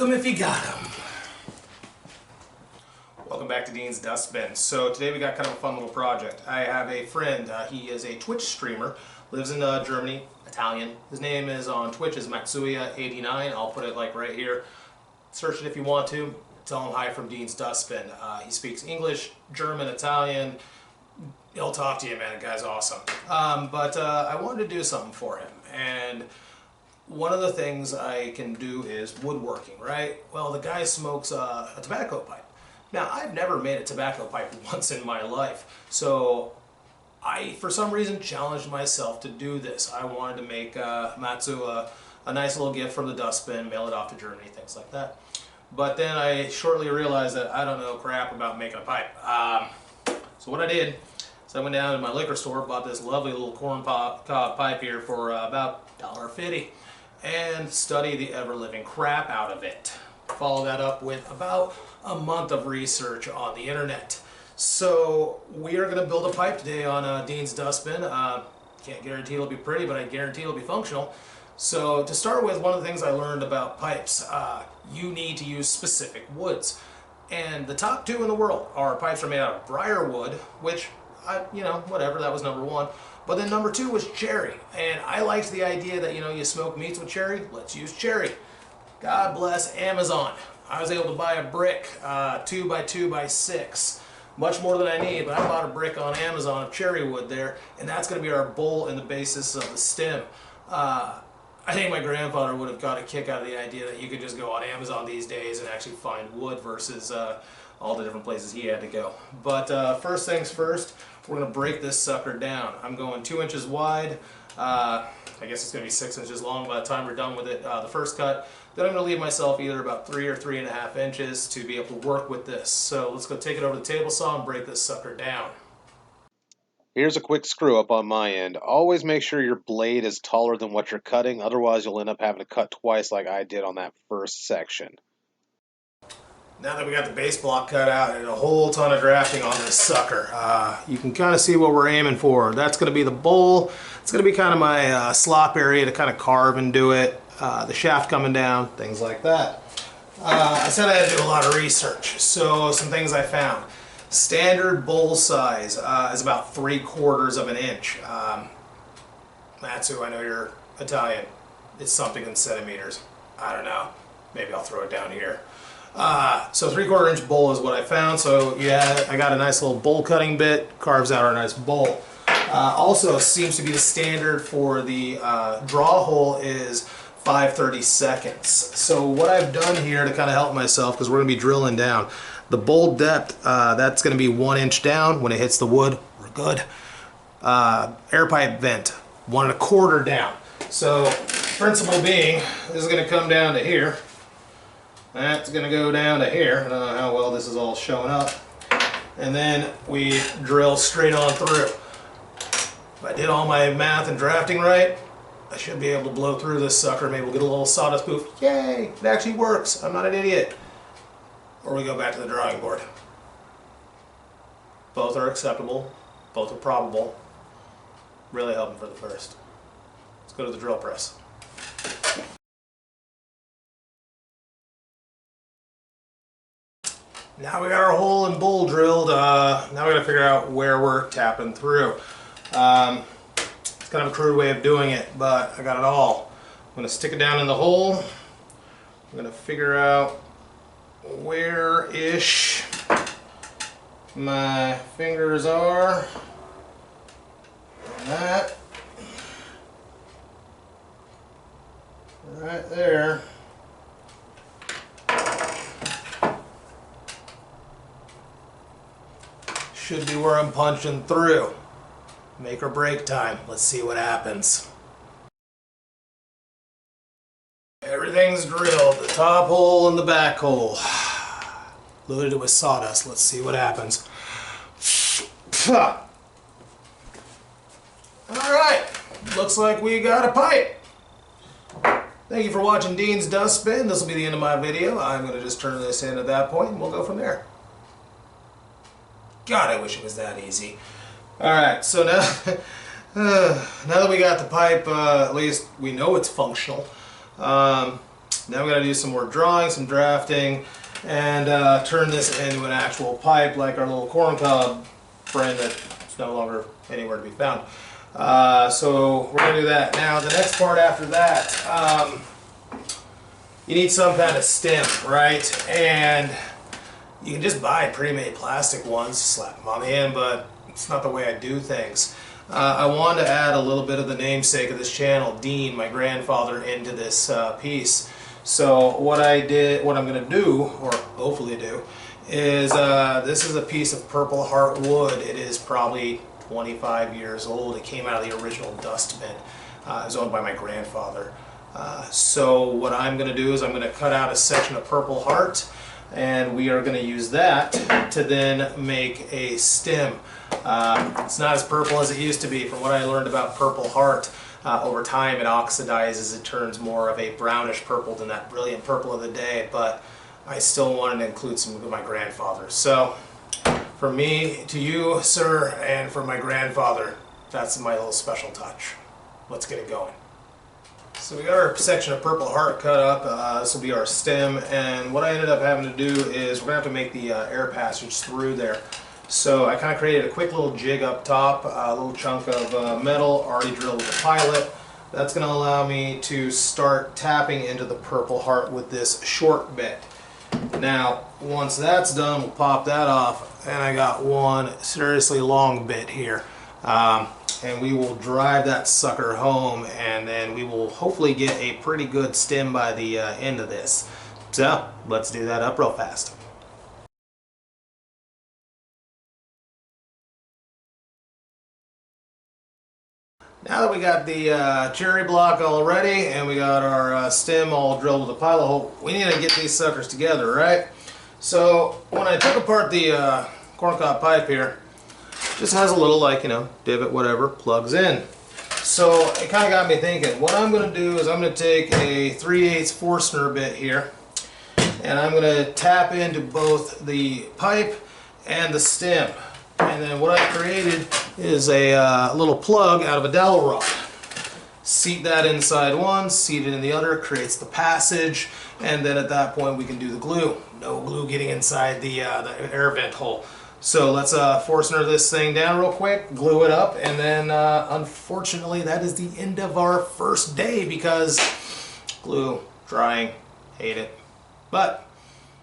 Smoke 'em if you got 'em. Welcome back to Dean's Dustbin. So today we got kind of a fun little project. I have a friend, he is a Twitch streamer, lives in Germany, Italian. His name is on Twitch is Matzu89. I'll put it like right here. Search it if you want to. Tell him hi from Dean's Dustbin. He speaks English, German, Italian. He'll talk to you, man. The guy's awesome. But I wanted to do something for him. And one of the things I can do is woodworking, right? Well, the guy smokes a tobacco pipe. Now, I've never made a tobacco pipe once in my life. So I, for some reason, challenged myself to do this. I wanted to make Matzu a nice little gift from the dustbin, mail it off to Germany, things like that. But then I shortly realized that I don't know crap about making a pipe. So what I did is I went down to my liquor store, bought this lovely little corn cob pipe here for about $1.50 and studied the ever-living crap out of it. Follow that up with about a month of research on the internet. So we are going to build a pipe today on Dean's Dustbin. Can't guarantee it'll be pretty, but I guarantee it'll be functional. So to start with, one of the things I learned about pipes, you need to use specific woods. And the top two in the world are pipes are made out of briar wood, which, whatever, that was number one. But then number two was cherry. And I liked the idea that, you smoke meats with cherry, let's use cherry. God bless Amazon. I was able to buy a brick, 2x2x6. Much more than I need, but I bought a brick on Amazon of cherry wood there, and that's going to be our bowl and the basis of the stem. I think my grandfather would have got a kick out of the idea that you could just go on Amazon these days and actually find wood versus all the different places he had to go. But first things first, we're going to break this sucker down. I'm going 2 inches wide. I guess it's going to be 6 inches long by the time we're done with it, the first cut. Then I'm going to leave myself either about 3 or 3.5 inches to be able to work with this. So let's go take it over the table saw and break this sucker down. Here's a quick screw up on my end. Always make sure your blade is taller than what you're cutting, otherwise you'll end up having to cut twice like I did on that first section. Now that we got the base block cut out, and a whole ton of drafting on this sucker, you can kind of see what we're aiming for. That's going to be the bowl. It's going to be kind of my slop area to kind of carve and do it. The shaft coming down, things like that. I said I had to do a lot of research, so some things I found. Standard bowl size is about 3/4 of an inch. Matzu, I know you're Italian. It's something in centimeters. I don't know. Maybe I'll throw it down here. So 3/4 inch bowl is what I found. So yeah, I got a nice little bowl cutting bit, carves out our nice bowl. Also seems to be the standard for the draw hole is 5/32. So what I've done here to kind of help myself, because we're going to be drilling down, the bowl depth, that's going to be 1 inch down. When it hits the wood, we're good. Air pipe vent, 1 1/4 down. So principle being, this is going to come down to here. That's going to go down to here. I don't know how well this is all showing up. And then we drill straight on through. If I did all my math and drafting right, I should be able to blow through this sucker. Maybe we'll get a little sawdust poof. Yay! It actually works. I'm not an idiot. Or we go back to the drawing board. Both are acceptable. Both are probable. Really hoping for the first. Let's go to the drill press. Now we got our hole and bowl drilled. Now we got to figure out where we're tapping through. It's kind of a crude way of doing it, but I got it all. I'm going to stick it down in the hole. I'm going to figure out where-ish my fingers are. And that. Right there. Should be where I'm punching through. Make or break time. Let's see what happens. Everything's drilled. The top hole and the back hole. Loaded it with sawdust. Let's see what happens. Alright. Looks like we got a pipe. Thank you for watching Dean's Dustbin. This will be the end of my video. I'm going to just turn this in at that point and we'll go from there. God, I wish it was that easy. Alright, so now, now that we got the pipe, at least we know it's functional. Now we got to do some more drawing, some drafting, and turn this into an actual pipe like our little corncob friend that's no longer anywhere to be found. So we're going to do that. Now the next part after that, you need some kind of stem, right? And you can just buy pre-made plastic ones, slap them on the end, but it's not the way I do things. I wanted to add a little bit of the namesake of this channel, Dean, my grandfather, into this piece. So what I'm going to do, or hopefully do, is this is a piece of Purple Heart wood. It is probably 25 years old. It came out of the original dust bin. It was owned by my grandfather. So what I'm going to do is I'm going to cut out a section of Purple Heart, and we are going to use that to then make a stem. It's not as purple as it used to be. From what I learned about Purple Heart, over time it oxidizes, it turns more of a brownish purple than that brilliant purple of the day, but I still wanted to include some of my grandfather. So from me to you, sir, and from my grandfather, that's my little special touch. Let's get it going. So we got our section of Purple Heart cut up. This will be our stem, and what I ended up having to do is we're going to have to make the air passage through there. So I kind of created a quick little jig up top, a little chunk of metal already drilled with a pilot. That's going to allow me to start tapping into the Purple Heart with this short bit. Now, once that's done, we'll pop that off, and I got one seriously long bit here. And we will drive that sucker home, and then we will hopefully get a pretty good stem by the end of this. So, let's do that up real fast. Now that we got the cherry block all ready and we got our stem all drilled with a pilot hole, we need to get these suckers together, right? So when I took apart the corncob pipe here, it just has a little, like, you know, divot, whatever, plugs in. So it kind of got me thinking, what I'm going to do is I'm going to take a 3/8 Forstner bit here, and I'm going to tap into both the pipe and the stem. And then what I created is a little plug out of a dowel rod. Seat that inside one, seat it in the other, creates the passage, and then at that point we can do the glue. No glue getting inside the air vent hole. So let's Forstner this thing down real quick, glue it up, and then unfortunately that is the end of our first day because glue, drying, hate it. But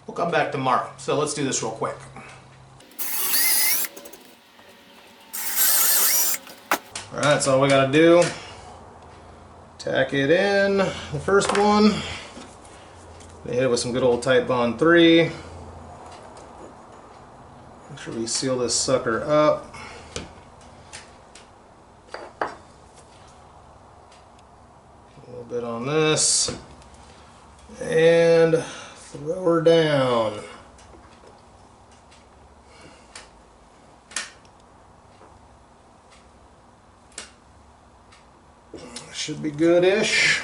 we'll come back tomorrow. So let's do this real quick. Alright, that's all we gotta do. Tack it in, the first one. Hit it with some good old Titebond 3. Make sure we seal this sucker up. A little bit on this. And throw her down. Should be good-ish.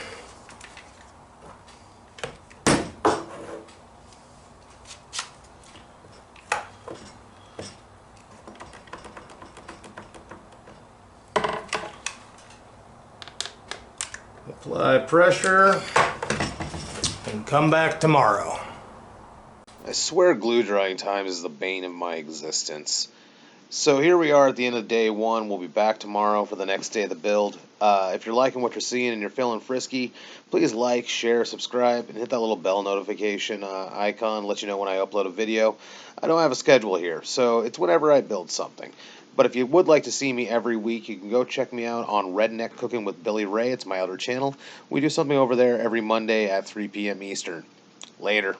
Apply pressure and come back tomorrow. I swear glue drying time is the bane of my existence. So here we are at the end of day one. We'll be back tomorrow for the next day of the build. If you're liking what you're seeing and you're feeling frisky, please like, share, subscribe, and hit that little bell notification icon. Let you know when I upload a video. I don't have a schedule here, so it's whenever I build something. But if you would like to see me every week, you can go check me out on Redneck Cooking with Billy Ray. It's my other channel. We do something over there every Monday at 3 p.m. Eastern. Later.